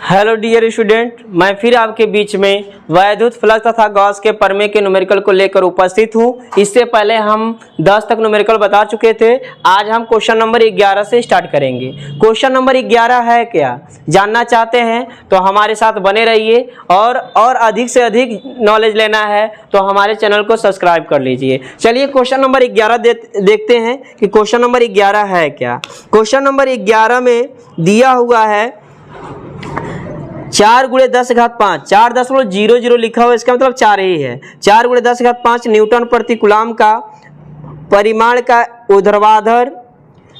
Hello dear student, मैं फिर आपके बीच में वैद्युत फ्लक्स तथा गॉस के प्रमेय के न्यूमेरिकल को लेकर उपस्थित हूं। इससे पहले हम 10 तक न्यूमेरिकल बता चुके थे। आज हम क्वेश्चन नंबर 11 से स्टार्ट करेंगे। क्वेश्चन नंबर 11 है क्या, जानना चाहते हैं तो हमारे साथ बने रहिए और अधिक से अधिक नॉलेज लेना है तो हमारे चैनल को सब्सक्राइब कर लीजिए। चलिए क्वेश्चन नंबर 11 देखते हैं कि क्वेश्चन नंबर 11 है क्या। क्वेश्चन नंबर 11 में दिया हुआ है 4 × 10⁵ 4.00 लिखा हुआ, इसका मतलब 4 ही है। 4 × 10⁵ न्यूटन प्रति कूलम का परिमाण का ऊर्ध्वाधर।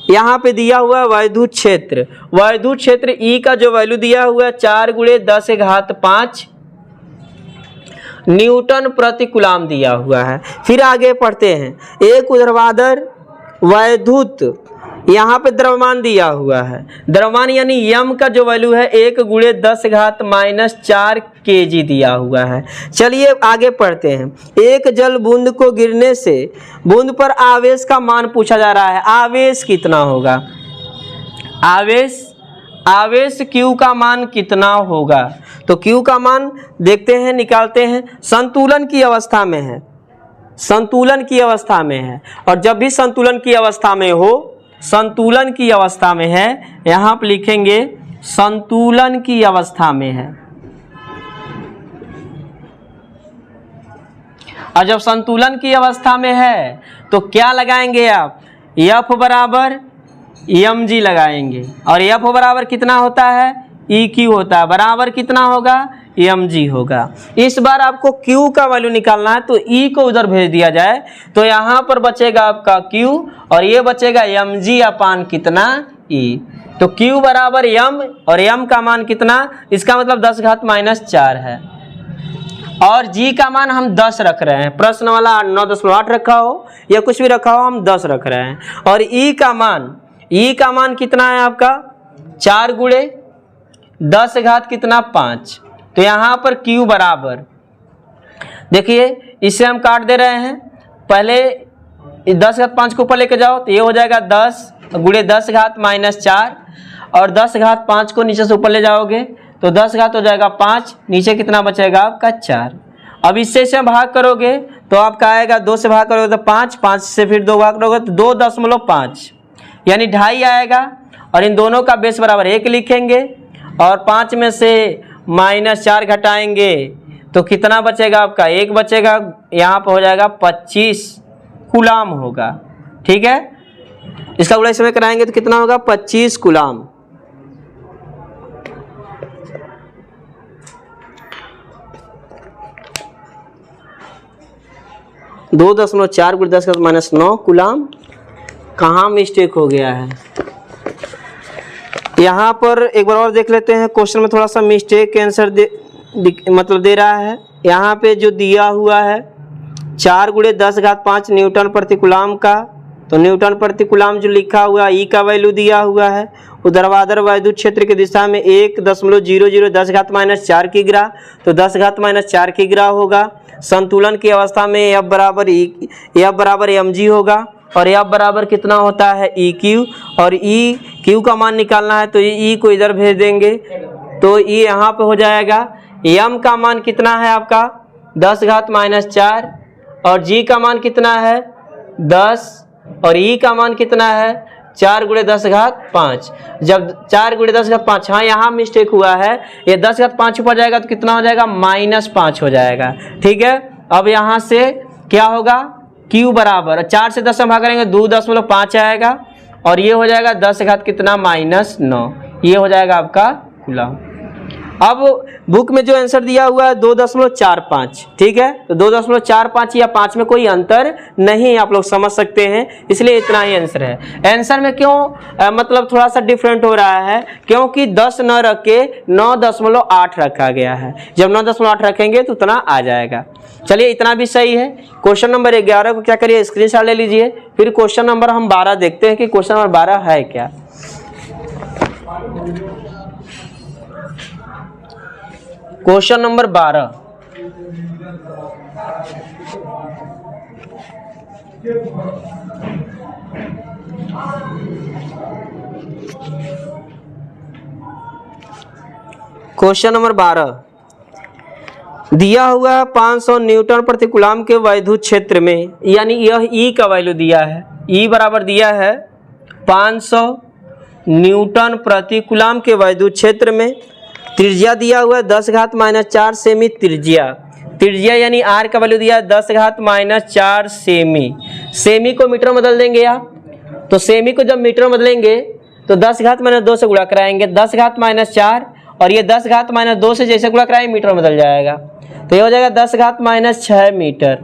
यहाँ पे दिया हुआ है वैद्युत क्षेत्र। वैद्युत क्षेत्र E का जो वैल्यू दिया हुआ है 4 × 10⁵ न्यूटन प्रति कूलम दिया हुआ है। फिर आगे पढ़ते हैं, एक ऊर्ध्वाधर वैद्युत, यहाँ पे द्रव्यमान दिया हुआ है। द्रव्यमान यानी यम का जो वैल्यू है 1 × 10⁻⁴ kg दिया हुआ है। चलिए आगे पढ़ते हैं, एक जल बूंद को गिरने से बूंद पर आवेश का मान पूछा जा रहा है। आवेश कितना होगा, आवेश Q का मान कितना होगा। तो Q का मान देखते हैं, निकालते हैं। संतुलन की अवस्था में है, संतुलन की अवस्था में है। और जब भी संतुलन की अवस्था में हो, संतुलन की अवस्था में है, यहां पर लिखेंगे संतुलन की अवस्था में है। और जब संतुलन की अवस्था में है तो क्या लगाएंगे आप, F बराबर mg लगाएंगे। और F बराबर कितना होता है, EQ होता है, बराबर कितना होगा, mg होगा। इस बार आपको Q का वैल्यू निकालना है तो E को उधर भेज दिया जाए तो यहाँ पर बचेगा आपका Q और ये बचेगा mg अपान कितना, E। तो Q बराबर m और m का मान कितना, इसका मतलब 10⁻⁴ है। और G का मान हम 10 रख रहे हैं। प्रश्न वाला 9.8 रखा हो या कुछ भी रखा हो, हम 10 रख रहे हैं। और E का मान कितना है आपका, 4 × 10⁵ तो यहाँ पर Q बराबर, देखिए इसे हम काट दे रहे हैं। पहले 10⁵ को ऊपर लेके जाओ तो ये हो जाएगा 10 × 10⁻⁴ और 10⁵ को नीचे से ऊपर ले जाओगे तो 10 घात हो जाएगा 5, नीचे कितना बचेगा आपका 4। अब इससे से भाग करोगे तो आपका आएगा, 2 से भाग करोगे तो 5, 5 से फिर 2 भाग करोगे तो 2.5 यानी 2.5 आएगा। और इन दोनों का बेस बराबर 1 लिखेंगे और 5 में से -4 घटाएंगे तो कितना बचेगा आपका, 1 बचेगा। यहाँ पर हो जाएगा 25 कूलम होगा। ठीक है, इसका उल्टा इसमें कराएंगे तो कितना होगा, 25 कूलम। दो 2.4 × 10⁻⁹ कूलम। कहाँ मिस्टेक हो गया है, यहाँ पर एक बार और देख लेते हैं। क्वेश्चन में थोड़ा सा मिस्टेक आंसर दे रहा है। यहाँ पे जो दिया हुआ है 4 × 10⁵ न्यूटन प्रति कूलम का, तो न्यूटन प्रति कूलम जो लिखा हुआ E का वैल्यू दिया हुआ है। ऊर्ध्वाधर वैद्युत क्षेत्र की दिशा में 1.00 10⁻⁴ की ग्राह, तो 10⁻⁴ की ग्राह होगा। संतुलन की अवस्था में F बराबर mg होगा और F बराबर कितना होता है, EQ। और EQ का मान निकालना है तो E को इधर भेज देंगे तो E यहाँ पे हो जाएगा। M का मान कितना है आपका, 10⁻⁴ और G का मान कितना है 10 और E का मान कितना है 4 × 10⁵। जब 4 × 10⁵, हाँ यहाँ मिस्टेक हुआ है, ये 10⁵ ऊपर जाएगा तो कितना हो जाएगा, -5 हो जाएगा। ठीक है, अब यहाँ से क्या होगा, Q बराबर 4 से 10 में भाग करेंगे 2.5 आएगा और ये हो जाएगा 10 कितना, -9। ये हो जाएगा आपका कूलम। अब बुक में जो आंसर दिया हुआ है 2.45, ठीक है, तो 2.45 या 5 में कोई अंतर नहीं, आप लोग समझ सकते हैं, इसलिए इतना ही आंसर है। आंसर में क्यों मतलब थोड़ा सा डिफरेंट हो रहा है, क्योंकि 10 न रख के 9.8 रखा गया है। जब 9.8 रखेंगे तो उतना आ जाएगा। चलिए इतना भी सही है। क्वेश्चन नंबर 11 को क्या करिए, स्क्रीनशॉट ले लीजिए। फिर क्वेश्चन नंबर हम 12 देखते हैं कि क्वेश्चन नंबर 12 है क्या। क्वेश्चन नंबर 12, क्वेश्चन नंबर 12 दिया हुआ 500 न्यूटन प्रति कूलम के वैद्युत क्षेत्र में, यानी यह ई का वैल्यू दिया है, ई बराबर दिया है 500 न्यूटन प्रति कूलम के वैद्युत क्षेत्र में। त्रिज्या दिया हुआ है 10⁻⁻4 सेमी त्रिज्या यानी आर का वैल्यू दिया है 10⁻⁻4 सेमी। सेमी को मीटर में बदल देंगे आप, तो सेमी को जब मीटर में बदलेंगे तो 10⁻2 से गुणा कराएंगे, 10⁻4 और ये 10⁻2 से जैसे गुणा कराएंगे मीटर में बदल जाएगा, तो ये हो जाएगा 10⁻6 मीटर।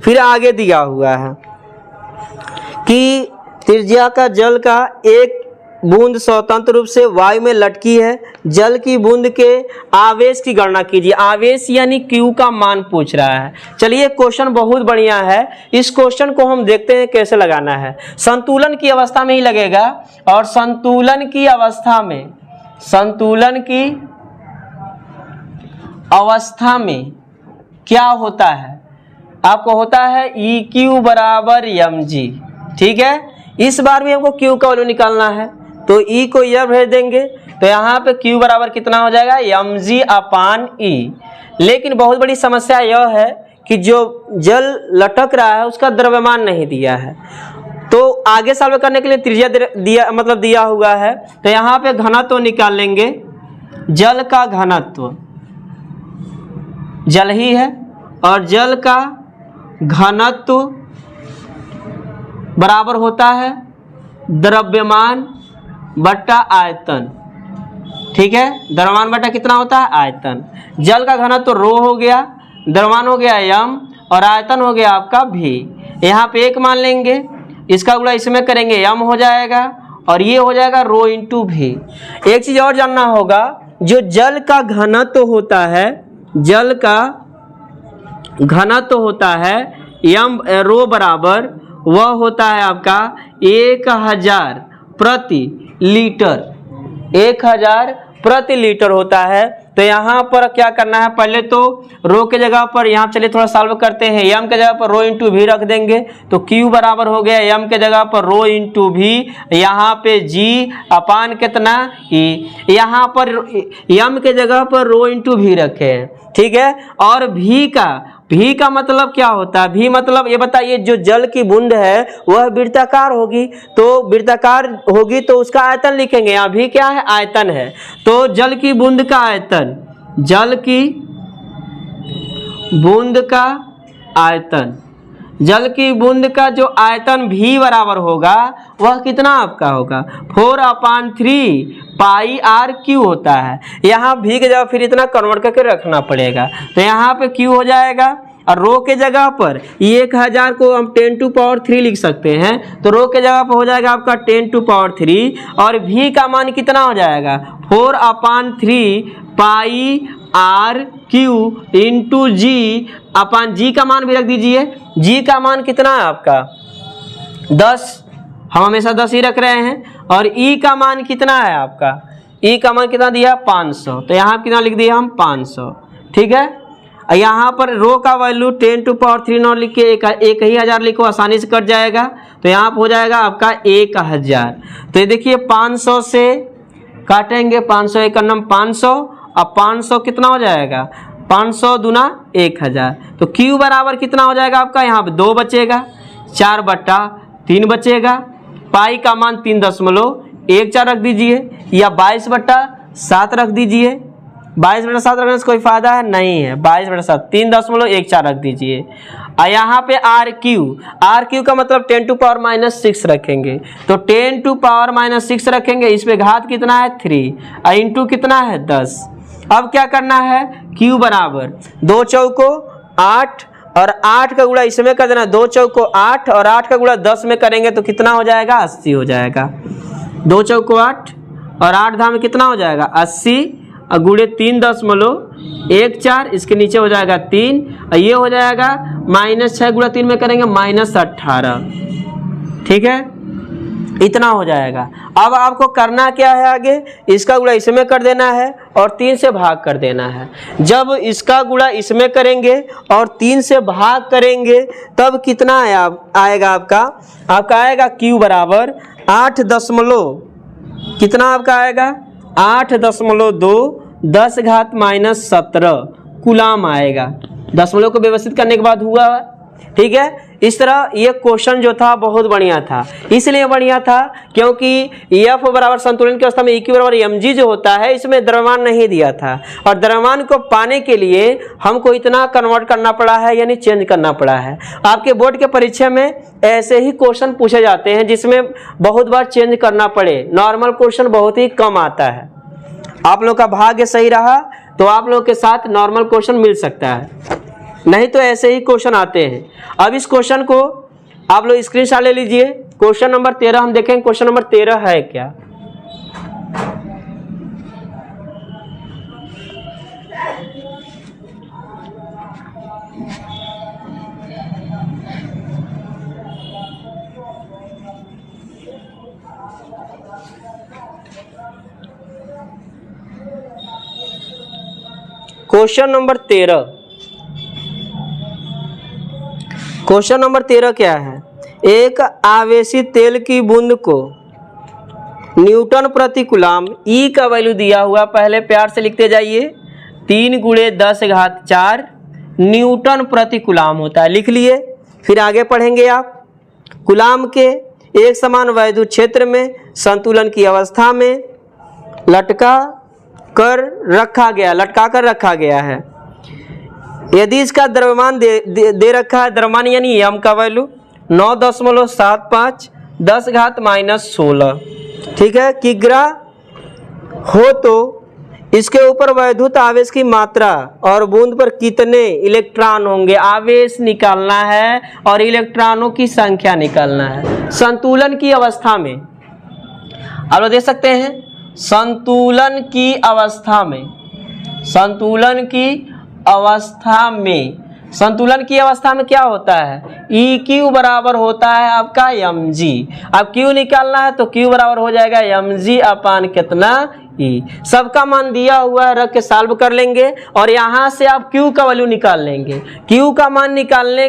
फिर आगे दिया हुआ है कि त्रिज्या का जल का एक बूंद स्वतंत्र रूप से वायु में लटकी है, जल की बूंद के आवेश की गणना कीजिए। आवेश यानी Q का मान पूछ रहा है। चलिए क्वेश्चन बहुत बढ़िया है, इस क्वेश्चन को हम देखते हैं कैसे लगाना है। संतुलन की अवस्था में ही लगेगा, और संतुलन की अवस्था में क्या होता है, आपको होता है EQ बराबर mg। ठीक है, इस बार भी हमको Q का वैल्यू निकालना है, तो E को यह भेज देंगे, तो यहाँ पे Q बराबर कितना हो जाएगा mg/E। लेकिन बहुत बड़ी समस्या यह है कि जो जल लटक रहा है उसका द्रव्यमान नहीं दिया है, तो आगे सॉल्व करने के लिए त्रिज्या दिया हुआ है, तो यहाँ पे घनत्व निकाल लेंगे। जल का घनत्व जल ही है, और जल का घनत्व बराबर होता है द्रव्यमान बट्टा आयतन। ठीक है, द्रव्यमान बट्टा कितना होता है आयतन। जल का घनत्व रो हो गया, द्रव्यमान हो गया m, और आयतन हो गया आपका v। यहाँ पे एक मान लेंगे, इसका गुणा इसमें करेंगे m हो जाएगा, और ये हो जाएगा रो इंटू v। एक चीज और जानना होगा, जो जल का घनत्व होता है, जल का घनत्व होता है m रो बराबर वह होता है आपका 1000 प्रति लीटर, 1000 प्रति लीटर होता है। तो यहाँ पर क्या करना है, पहले तो रो के जगह पर यहाँ चलिए थोड़ा सॉल्व करते हैं, m के जगह पर रो इंटू v रख देंगे, तो Q बराबर हो गया m के जगह पर रो इंटू v, यहाँ पे g/, कितना e, यहाँ पर m के जगह पर रो इंटू v रखे हैं। ठीक है, और v का मतलब क्या होता है, v मतलब ये बताइए, जो जल की बूंद है वह वृत्ताकार होगी, तो वृत्ताकार होगी तो उसका आयतन लिखेंगे। यहाँ v क्या है, आयतन है, तो जल की बूंद का आयतन, जल की बूंद का आयतन, जल की बूंद का जो आयतन v बराबर होगा वह कितना आपका होगा 4/3 पाई r/Q होता है। यहाँ v के जगह फिर इतना कन्वर्ट करके रखना पड़ेगा, तो यहाँ पे Q हो जाएगा, और रो के जगह पर 1000 को हम 10⁻³ लिख सकते हैं, तो रो के जगह पर हो जाएगा आपका 10⁻3, और v का मान कितना हो जाएगा 4/3 पाई r/Q इंटू g का मान भी रख दीजिए। g का मान कितना है आपका 10, हम हमेशा 10 ही रख रहे हैं, और e का मान कितना है आपका, e का मान कितना दिया 500, तो यहाँ कितना लिख दिया हम 500। ठीक है, यहाँ पर रो का वैल्यू 10⁻³ नॉट लिख के 1000 लिखो, आसानी से कट जाएगा, तो यहाँ पर हो जाएगा आपका 1000। तो ये देखिए 500 से काटेंगे, 500 1 500, अब 500 कितना हो जाएगा 500 दूना 1000, तो Q बराबर कितना हो जाएगा आपका, यहाँ पे 2 बचेगा, 4/3 बचेगा, पाई का मान 3.14 रख दीजिए, या 22/7 रख दीजिए। 22/7 रखने से कोई फायदा है नहीं है, 22/7 3.14 रख दीजिए। और यहाँ पे RQ का मतलब 10⁻⁻6 रखेंगे, तो 10⁻⁻6 रखेंगे, इस पे घात कितना है 3, और इंटू कितना है 10। अब क्या करना है, Q बराबर 2 चौको 8, और 8 का गुणा इसमें कर देना, 2 चौको 8, और 8 का गुणा 10 में करेंगे तो कितना हो जाएगा 80 हो जाएगा। 2 चौको 8, और 8 धाम में कितना हो जाएगा 80, और गुणे 3.14, इसके नीचे हो जाएगा 3, और ये हो जाएगा -6 गुणा 3 में करेंगे -18। ठीक है, इतना हो जाएगा। अब आपको करना क्या है, आगे इसका गुणा इसमें कर देना है और 3 से भाग कर देना है। जब इसका गुणा इसमें करेंगे और 3 से भाग करेंगे तब कितना आएगा आपका आएगा Q बराबर 8 दशमलव कितना आपका आएगा 8.2 10 घात माइनस 17 कूलाम आएगा। दशमलव को व्यवस्थित करने के बाद हुआ, ठीक है। इस तरह ये क्वेश्चन जो था बहुत बढ़िया था। इसलिए बढ़िया था क्योंकि एफ बराबर संतुलन की अवस्था में इक्यू बराबर mg जो होता है, इसमें द्रव्यमान नहीं दिया था, और द्रव्यमान को पाने के लिए हमको इतना कन्वर्ट करना पड़ा है, यानी चेंज करना पड़ा है। आपके बोर्ड के परीक्षा में ऐसे ही क्वेश्चन पूछे जाते हैं जिसमें बहुत बार चेंज करना पड़े। नॉर्मल क्वेश्चन बहुत ही कम आता है। आप लोग का भाग्य सही रहा तो आप लोग के साथ नॉर्मल क्वेश्चन मिल सकता है, नहीं तो ऐसे ही क्वेश्चन आते हैं। अब इस क्वेश्चन को आप लोग स्क्रीनशॉट ले लीजिए। क्वेश्चन नंबर 13 हम देखेंगे, क्वेश्चन नंबर 13 है क्या। क्वेश्चन नंबर 13, क्वेश्चन नंबर 13 क्या है। एक आवेशित तेल की बूंद को न्यूटन प्रति कूलाम ई का वैल्यू दिया हुआ, पहले प्यार से लिखते जाइए, 3 × 10⁴ न्यूटन प्रति कूलाम होता है, लिख लिए। फिर आगे पढ़ेंगे आप। कूलाम के एक समान वैद्युत क्षेत्र में संतुलन की अवस्था में लटका कर रखा गया है। यदि इसका द्रव्यमान दे रखा है, द्रव्यमान यानी एम का वैल्यू 9.75 10 घात माइनस 16, ठीक है, किग्रा हो तो इसके ऊपर वैद्युत आवेश की मात्रा और बूंद पर कितने इलेक्ट्रॉन होंगे। आवेश निकालना है और इलेक्ट्रॉनों की संख्या निकालना है संतुलन की अवस्था में। आप लोग देख सकते हैं संतुलन की अवस्था में, संतुलन की अवस्था में क्या होता है, ई क्यू बराबर होता है आपका mg। अब क्यू निकालना है तो क्यू बराबर हो जाएगा mg अपान कितना ई। सबका मान दिया हुआ है, रख के सॉल्व कर लेंगे और यहां से आप क्यू का वैल्यू निकाल लेंगे। क्यू का मान निकालने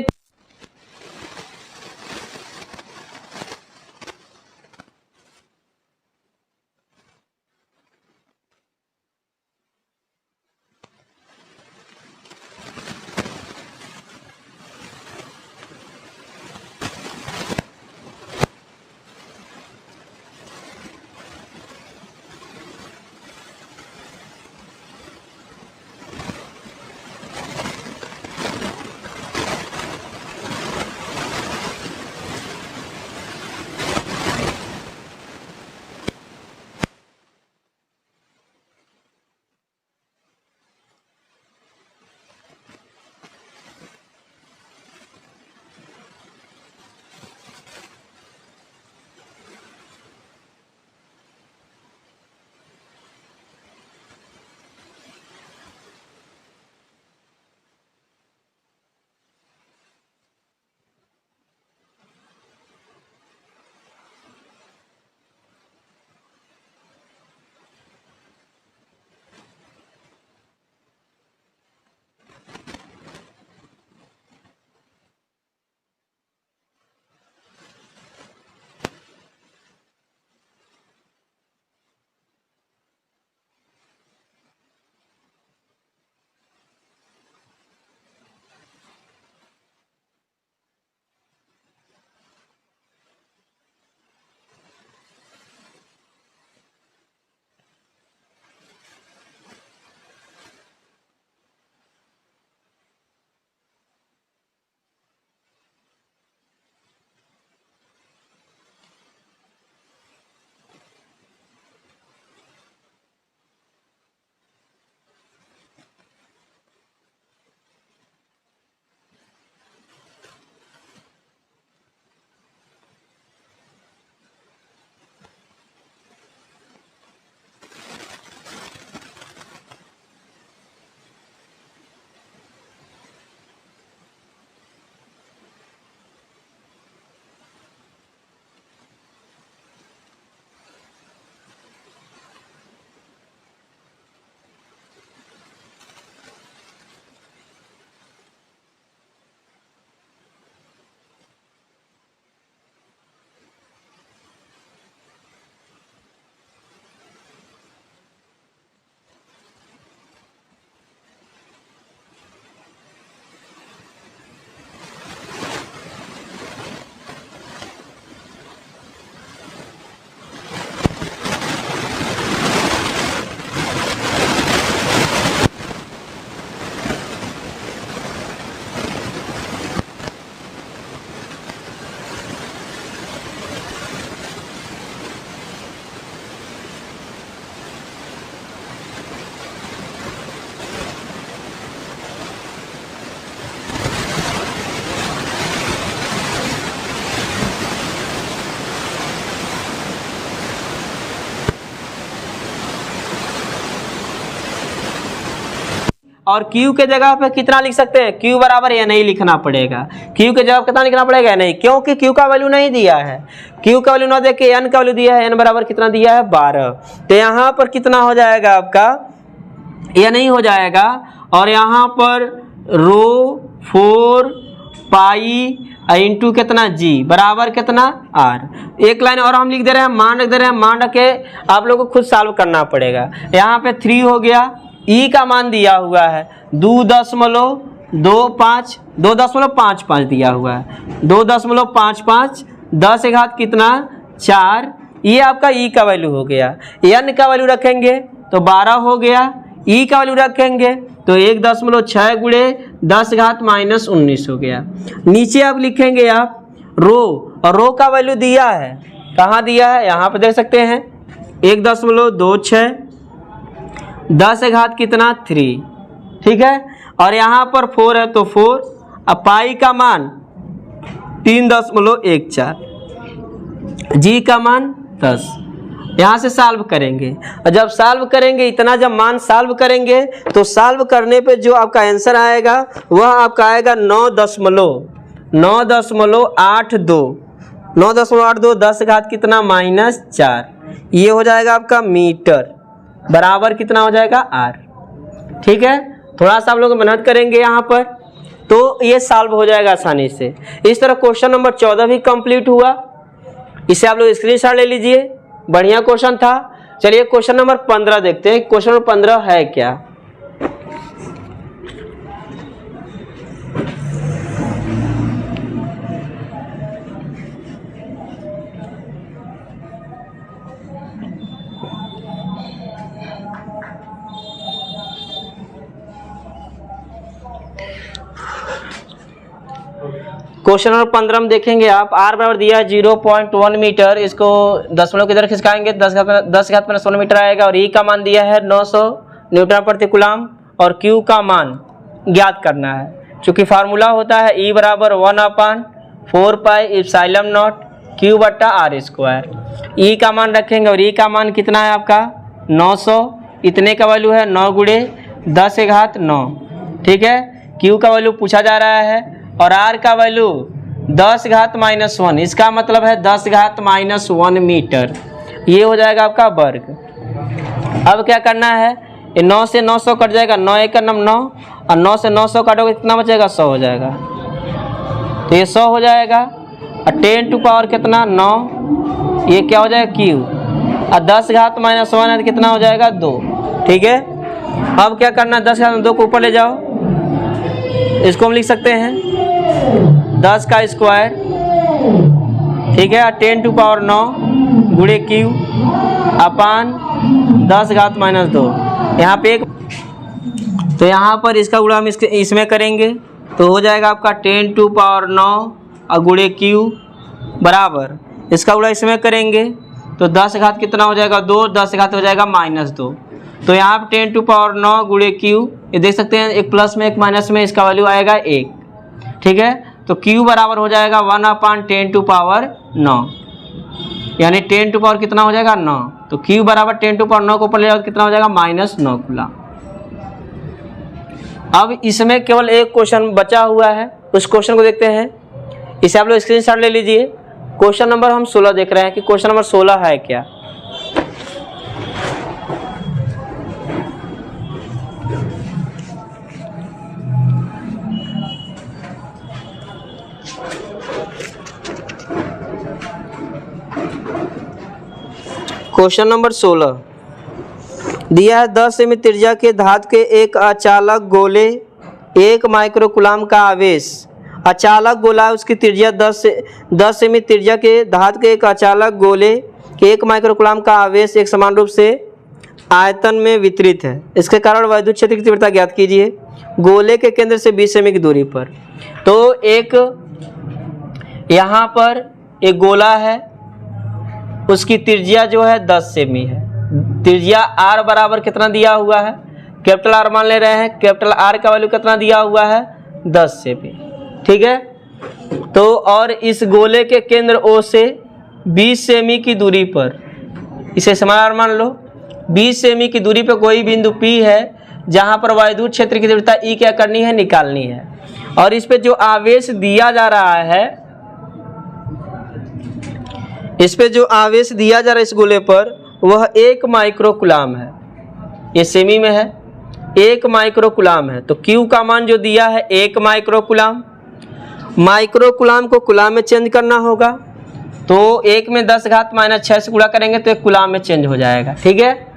और Q के जगह पे कितना लिख सकते हैं, Q बराबर या नहीं लिखना पड़ेगा। Q के जगह कितना लिखना पड़ेगा, नहीं, क्योंकि Q का वैल्यू नहीं दिया है। Q का वैल्यू ना दे के N का वैल्यू दिया है, N बराबर कितना दिया है 12। तो यहाँ पर कितना हो जाएगा आपका, यह नहीं हो जाएगा। और यहाँ पर रो 4 पाई इंटू कितना G बराबर कितना R। एक लाइन और हम लिख दे रहे हैं, मान रख दे रहे हैं, मान रख के आप लोगों को खुद सॉल्व करना पड़ेगा। यहाँ पे 3 हो गया, E का मान दिया हुआ है 2.25 दिया हुआ है, 2.55, 10 की घात कितना 4। ये आपका E का वैल्यू हो गया। N का वैल्यू रखेंगे तो 12 हो गया, E का वैल्यू रखेंगे तो 1.6 गुणे 10 घात -19 हो गया। नीचे अब लिखेंगे आप रो, और रो का वैल्यू दिया है, कहाँ दिया है, यहाँ पे देख सकते हैं 1.26, 10 घात कितना 3, ठीक है। और यहाँ पर 4 है तो 4, अब पाई का मान 3.14, G का मान 10। यहाँ से सॉल्व करेंगे, और जब सॉल्व करेंगे इतना जब मान सॉल्व करेंगे तो सॉल्व करने पे जो आपका आंसर आएगा वह आपका आएगा 9.82, 10 घात कितना -4। ये हो जाएगा आपका मीटर बराबर कितना हो जाएगा R, ठीक है। थोड़ा सा आप लोग मेहनत करेंगे यहाँ पर तो ये सॉल्व हो जाएगा आसानी से। इस तरह क्वेश्चन नंबर 14 भी कंप्लीट हुआ, इसे आप लोग स्क्रीनशॉट ले लीजिए, बढ़िया क्वेश्चन था। चलिए क्वेश्चन नंबर 15 देखते हैं, क्वेश्चन नंबर 15 है क्या। क्वेश्चन नंबर 15 में देखेंगे आप, R बराबर दिया है 0.1 मीटर, इसको दशमलव की तरफ खिसकाएंगे 10 घात -1 मीटर आएगा। और E का मान दिया है 900 न्यूटन प्रति कूलम, और Q का मान ज्ञात करना है। चूंकि फार्मूला होता है E बराबर 1/4 पाई एप्सिलॉन नॉट Q बट्टा R²। E का मान रखेंगे, और E का मान कितना है आपका 900, इतने का वैल्यू है 9 गुणे 10 की घात 9, ठीक है। Q का वैल्यू पूछा जा रहा है, और R का वैल्यू 10 घात -1, इसका मतलब है 10 घात -1 मीटर। ये हो जाएगा आपका वर्ग। अब क्या करना है, ये 9 से 900 कट जाएगा, 9 1 9 9, और 9 से 900 काटोगे कितना बचेगा 100 हो जाएगा, तो ये 100 हो जाएगा। और 10 टू पावर कितना 9, ये क्या हो जाएगा Q, और 10 घात -1 है तो कितना हो जाएगा 2, ठीक है। अब क्या करना है, 10 घात 2 को ऊपर ले जाओ, इसको हम लिख सकते हैं 10 का स्क्वायर, ठीक है, 10 टू पावर 9 गुणे Q अपान 10 घात -2। यहाँ पे एक, तो यहाँ पर इसका गुणा हम इसमें करेंगे तो हो जाएगा आपका 10 टू पावर 9 और गुणे Q बराबर, इसका गुणा इसमें करेंगे तो 10 घात कितना हो जाएगा 2, 10 घात हो जाएगा -2। तो यहाँ पे 10 टू पावर 9 गुणे Q, ये देख सकते हैं एक प्लस में एक माइनस में, इसका वैल्यू आएगा 1, ठीक है। तो Q बराबर हो जाएगा 1/10 टू पावर 9, यानी 10 टू पावर कितना हो जाएगा 9। तो Q बराबर 10 टू पावर 9 को ऊपर ले जाओ कितना हो जाएगा -9 कूलम। अब इसमें केवल एक क्वेश्चन बचा हुआ है, उस क्वेश्चन को देखते हैं। इसे आप लोग स्क्रीनशॉट ले लीजिए। क्वेश्चन नंबर हम 16 देख रहे हैं कि क्वेश्चन नंबर 16 है क्या। क्वेश्चन नंबर 16 दिया है 10 सेमी त्रिज्या के धातु के एक अचालक गोले 1 माइक्रोकूलम का आवेश। अचालक गोला उसकी त्रिज्या 10 सेमी त्रिज्या के धातु के एक अचालक गोले के 1 माइक्रोकूलम का आवेश एक समान रूप से आयतन में वितरित है। इसके कारण वैद्युत क्षेत्र की तीव्रता ज्ञात कीजिए गोले के केंद्र से 20 सेमी की दूरी पर। तो एक यहाँ पर एक गोला है, उसकी त्रिज्या जो है 10 सेमी है। त्रिज्या R बराबर कितना दिया हुआ है, कैपिटल R मान ले रहे हैं, कैपिटल R का वैल्यू कितना दिया हुआ है 10 सेमी, ठीक है। तो और इस गोले के केंद्र O से 20 सेमी की दूरी पर, इसे समान R मान लो, 20 सेमी की दूरी पर कोई बिंदु P है जहां पर वायुदूत क्षेत्र की तीव्रता ई क्या करनी है, निकालनी है। और इस पे जो आवेश दिया जा रहा है, इस पे जो आवेश दिया जा रहा है इस गोले पर, वह 1 माइक्रोकुलाम है। ये सेमी में है, 1 माइक्रोकुलाम है। तो Q का मान जो दिया है 1 माइक्रोकुलाम, माइक्रोकुलाम को कुलाम में चेंज करना होगा। तो 1 में 10 घात माइनस 6 से गुणा करेंगे तो 1 कुलाम में चेंज हो जाएगा। ठीक है,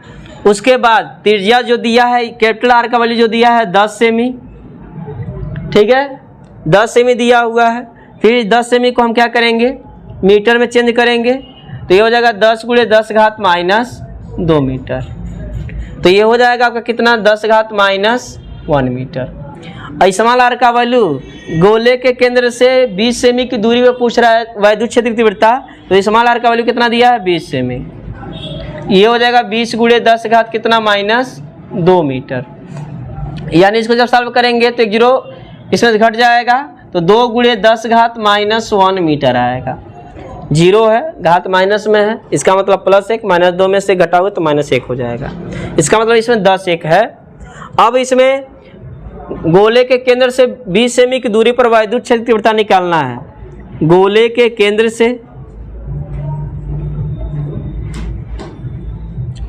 उसके बाद त्रिज्या जो दिया है, कैपिटल आर का वैल्यू जो दिया है 10 सेमी। ठीक है, 10 सेमी दिया हुआ है। फिर 10 सेमी को हम क्या करेंगे, मीटर में चेंज करेंगे। तो ये हो जाएगा 10 × 10 घात माइनस 2 मीटर। तो ये हो जाएगा आपका कितना, 10 घात माइनस 1 मीटर। स्मॉल आर का वैल्यू गोले के केंद्र से 20 सेमी की दूरी पर पूछ रहा है वायुदूत क्षेत्र की तीव्रता। तो स्मॉल आर का वैल्यू कितना दिया है, 20 सेमी। ये हो जाएगा 20 × 10 घात कितना, माइनस 2 मीटर। यानी इसको जब सॉल्व करेंगे तो 1 0 इसमें घट जाएगा, तो 2 × 10 घात माइनस 1 मीटर आएगा। 0 है, घात माइनस में है, इसका मतलब +1, -2 में से घटा हुआ तो -1 हो जाएगा। इसका मतलब इसमें 10 1 है। अब इसमें गोले के केंद्र से 20 सेमी की दूरी पर वायुदूत क्षेत्र की तीव्रता निकालना है। गोले के केंद्र से,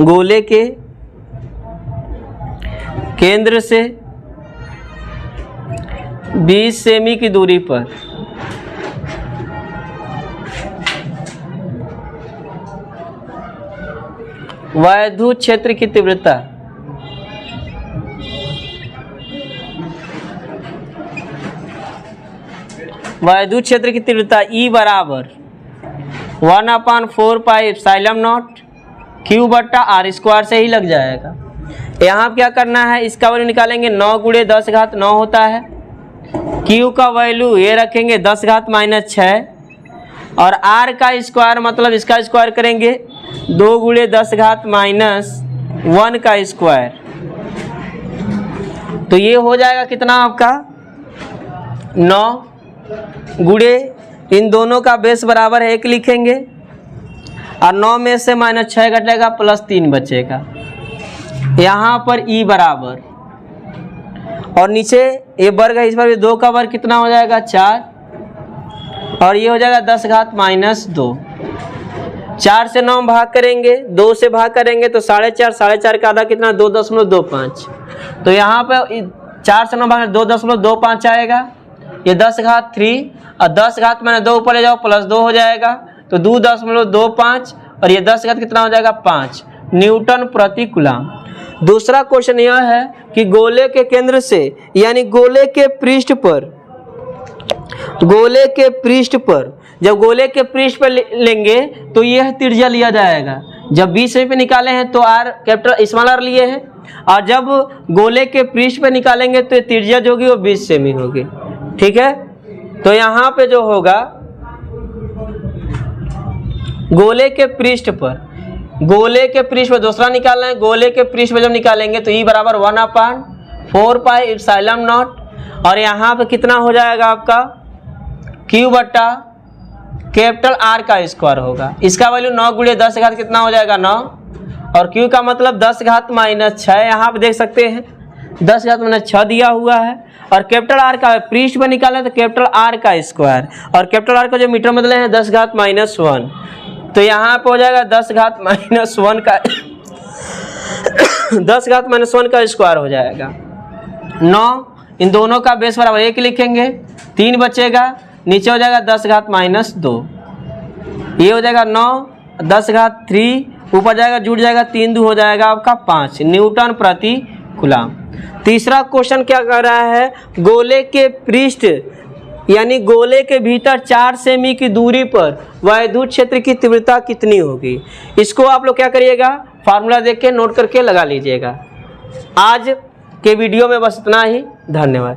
गोले के केंद्र से 20 सेमी की दूरी पर वायुदूत क्षेत्र की तीव्रता वायुदूत क्षेत्र की तीव्रता E बराबर 1/4 पाई एप्सिलॉन नॉट Q बट्टा r² से ही लग जाएगा। यहाँ क्या करना है, इसका वैल्यू निकालेंगे। 9 × 10 घात 9 होता है। Q का वैल्यू ये रखेंगे 10 घात माइनस 6, और r का स्क्वायर मतलब इसका स्क्वायर करेंगे 2 × 10 घात माइनस 1 का स्क्वायर। तो ये हो जाएगा कितना आपका, 9 गुणे इन दोनों का बेस बराबर है 1 लिखेंगे, और 9 में से -6 घटेगा, +3 बचेगा। यहाँ पर E बराबर, और नीचे ये वर्ग है, इस पर भी 2 का वर्ग कितना हो जाएगा, 4, और ये हो जाएगा 10 घात माइनस 2। 4 से 9 भाग करेंगे, 2 से भाग करेंगे तो 4.5, 4.5 का आधा कितना, 2.25। तो यहाँ पे 4 से 9 भाग 2.25 आएगा। ये 10 घात 3, और 10 घात मैंने 2 ऊपर ले जाओ, +2 हो जाएगा, तो 2.25, और ये 10 घात कितना हो जाएगा, 5 न्यूटन प्रति कूलम। दूसरा क्वेश्चन यह है कि गोले के केंद्र से, यानी गोले के पृष्ठ पर, गोले के पृष्ठ पर, जब गोले के पृष्ठ पर लेंगे तो यह त्रिज्या लिया जाएगा। जब 20 सेमी पे निकाले हैं तो r कैपिटल स्मॉल r लिए हैं, और जब गोले के पृष्ठ पे निकालेंगे तो त्रिज्या जो होगी वो 20 सेमी होगी। ठीक है, तो यहाँ पे जो होगा गोले के पृष्ठ पर, गोले के पृष्ठ पर दूसरा निकालना है। गोले के पृष्ठ पर जब निकालेंगे तो E बराबर 1/4 पाई एप्सिलॉन नॉट, और यहाँ पे कितना हो जाएगा आपका, Q बट्टा कैपिटल R का स्क्वायर होगा। इसका वैल्यू 9 × 10 घात कितना हो जाएगा, 9, और Q का मतलब 10 घात माइनस 6। यहाँ पे देख सकते हैं 10 घात माइनस 6 दिया हुआ है, और कैपिटल R का पृष्ठ पर निकाले तो कैपिटल R का स्क्वायर, और कैपिटल R का जो मीटर में बदले हैं 10 घात माइनस 1। तो यहाँ पे हो जाएगा 10 घात माइनस 1 का 10 घात माइनस 1 का स्क्वायर हो जाएगा। 9 इन दोनों का बेस बराबर 1 लिखेंगे, 3 बचेगा, नीचे हो जाएगा 10 घात माइनस 2। ये हो जाएगा 9, 10 घात 3 ऊपर जाएगा, जुड़ जाएगा, 3 2 हो जाएगा आपका 5 न्यूटन प्रति कूलम। तीसरा क्वेश्चन क्या कर रहा है, गोले के पृष्ठ यानी गोले के भीतर 4 सेमी की दूरी पर वायुदूत क्षेत्र की तीव्रता कितनी होगी। इसको आप लोग क्या करिएगा, फार्मूला देख के नोट करके लगा लीजिएगा। आज के वीडियो में बस इतना ही, धन्यवाद।